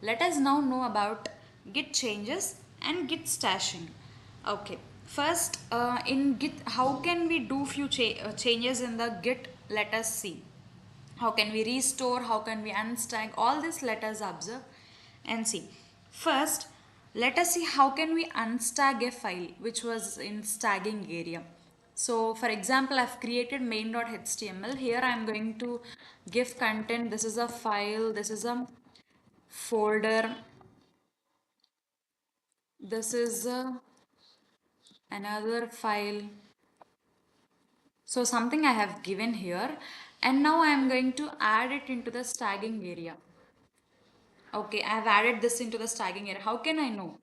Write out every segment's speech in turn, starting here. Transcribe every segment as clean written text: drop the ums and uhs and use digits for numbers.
Let us now know about Git changes and Git stashing. Okay, first in Git, how can we do few changes in the Git? Let us see. How can we restore? How can we unstack? All this let us observe and see. First, let us see how can we unstack a file which was in stagging area. So for example, I've created main.html. Here I'm going to give content. This is a file. This is a folder. This is another file. So something I have given here, and now I am going to add it into the staging area. Okay, I have added this into the staging area. How can I know?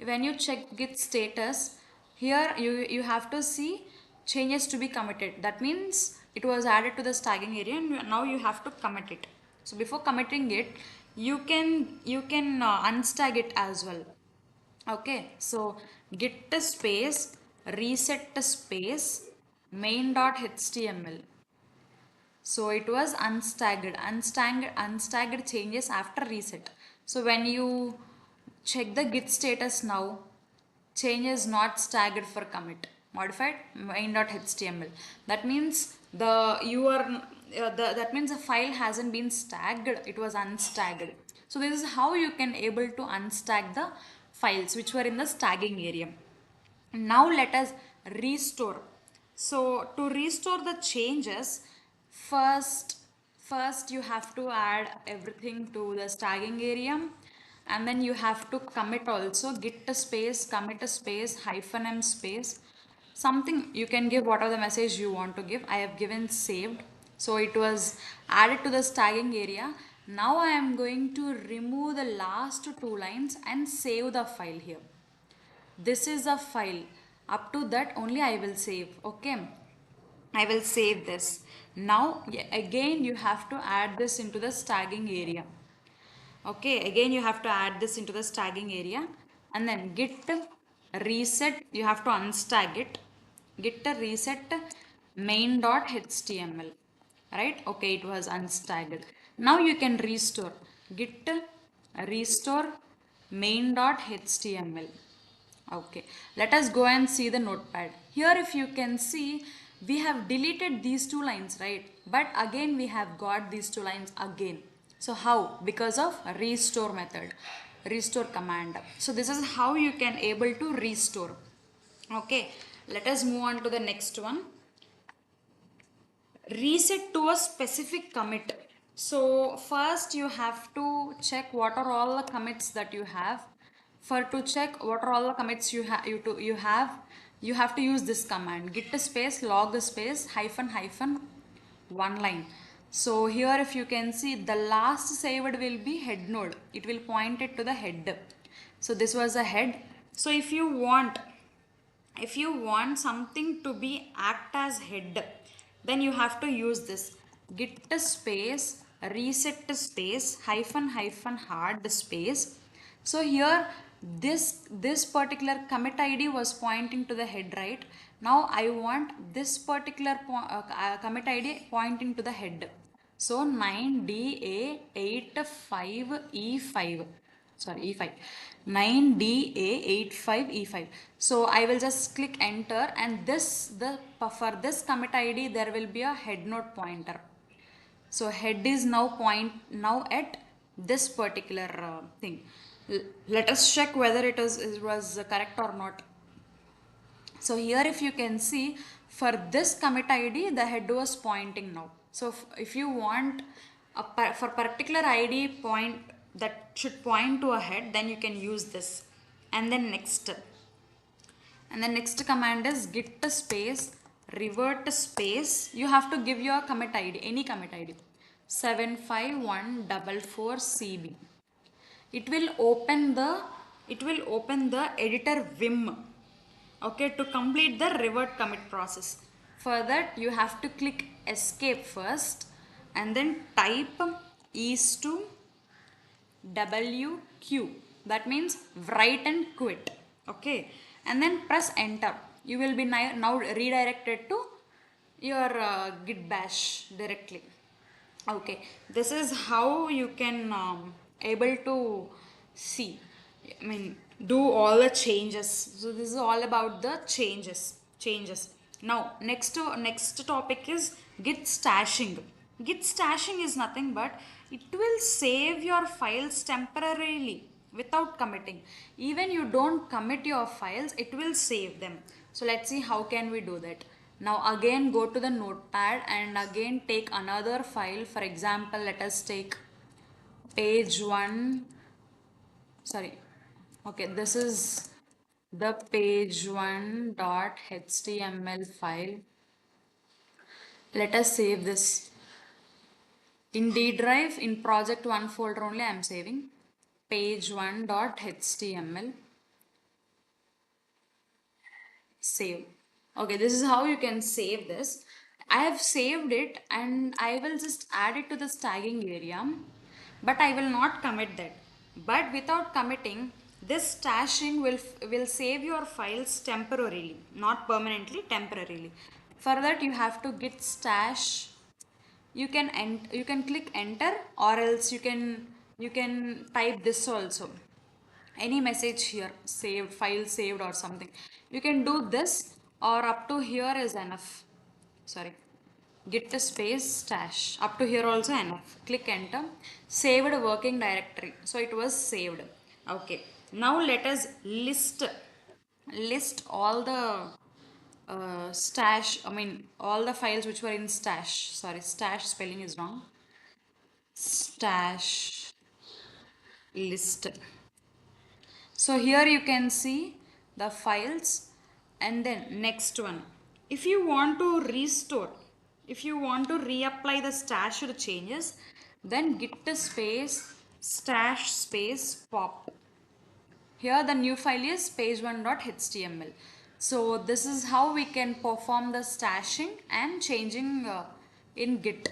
When you check Git status, here you have to see changes to be committed. That means it was added to the staging area, and now you have to commit it. So before committing it, you can unstag it as well. Okay, so git space reset space main.html. So it was unstaggered changes after reset. So when you check the git status now, change is not staggered for commit. Modified main.html. That means that means the file hasn't been stagged. It was unstagged. So this is how you can able to unstag the files which were in the stagging area. Now let us restore. So to restore the changes, first first you have to add everything to the staging area, and then you have to commit also. Git space commit space -m space something. You can give whatever the message you want to give. I have given saved, so it was added to the staging area. Now I am going to remove the last two lines and save the file here. This is a file. Up to that only I will save. Okay, I will save this. Now again you have to add this into the staging area. Okay, again you have to add this into the staging area, and then git reset, you have to unstag it. Git reset main.html, right? Okay, it was unstagged. Now you can restore. Git restore main.html. Okay, let us go and see the notepad. Here if you can see, we have deleted these two lines, right? But again we have got these two lines again. So how? Because of restore method, restore command. So this is how you can able to restore. Okay, let us move on to the next one. Reset to a specific commit. So first you have to check what are all the commits that you have. For to check what are all the commits you have to use this command: git space log space hyphen hyphen one line. So here if you can see, the last saved will be head node. It will point it to the head. So this was a head. So if you want something to be act as head, then you have to use this git space reset space hyphen hyphen hard space. So here this particular commit id was pointing to the head, right? Now I want this particular commit id pointing to the head. So 9DA85E5, sorry, E5, 9DA85E5. So I will just click enter, and for this commit ID there will be a head node pointer. So head is now at this particular thing. Let us check whether it was correct or not. So here if you can see, for this commit ID the head was pointing now. So if you want for particular ID point that should point to a head, then you can use this. And then next command is git space revert space. You have to give your commit ID, any commit ID, 75144CB. It will open the editor vim. Okay, to complete the revert commit process. For that you have to click escape first, and then type is to WQ, that means write and quit. Okay, and then press enter. You will be now redirected to your git bash directly. Okay, this is how you can able to see, I mean, do all the changes. So this is all about the changes. Now next topic is git stashing. Git stashing is nothing but it will save your files temporarily without committing. Even you don't commit your files, it will save them. So let's see how can we do that. Now again go to the notepad and again take another file. For example, let us take page 1, sorry, okay, this is the page 1 dot html file. Let us save this in D drive. In project 1 folder only I am saving page 1 dot html. Save. Okay, this is how you can save this. I have saved it and I will just add it to the tagging area, but I will not commit that. But without committing, this stashing will save your files temporarily, not permanently, temporarily. For that you have to git stash. You can click enter, or else you can type this also, any message here, saved file saved or something. You can do this, or up to here is enough. Sorry, git the space stash, up to here also enough. Click enter. Saved working directory, so it was saved. Okay, now let us list all the stash, I mean all the files which were in stash. Sorry, stash spelling is wrong. Stash list. So here you can see the files, and then next one. If you want to restore, if you want to reapply the stashed changes, then git space stash space pop. Here the new file is page1.html. So this is how we can perform the stashing and changing in Git.